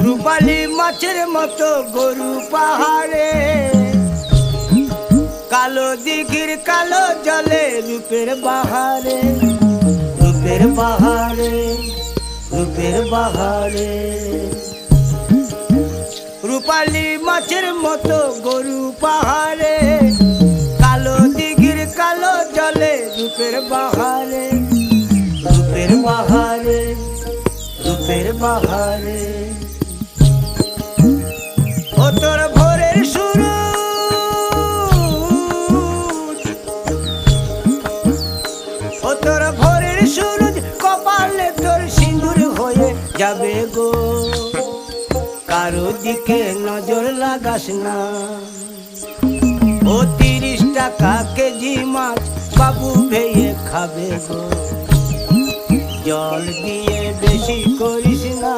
রূপালী মাছের মতো গরু পাহাড়ে, কালো দিঘির কালো জলে রূপের বাহারে, রূপের বাহারে, রূপের বাহারে। রূপালী মাছের মতো গরু পাহাড়ে, কালো দিঘির কালো জলে রূপের বাহারে, রূপের বাহারে, রূপের বাহারে। ও তোর ভোরের শুরু, ও তোর ভোরের শুরু, কপালে তোর সিঁদুর হয়ে যাবে গো। কারো দিকে নজর লাগাস না, ও 30 টাকা কেজি মাছ বাবু ভেয়ে খাবে গো। জল দিয়ে বেশি করিস না।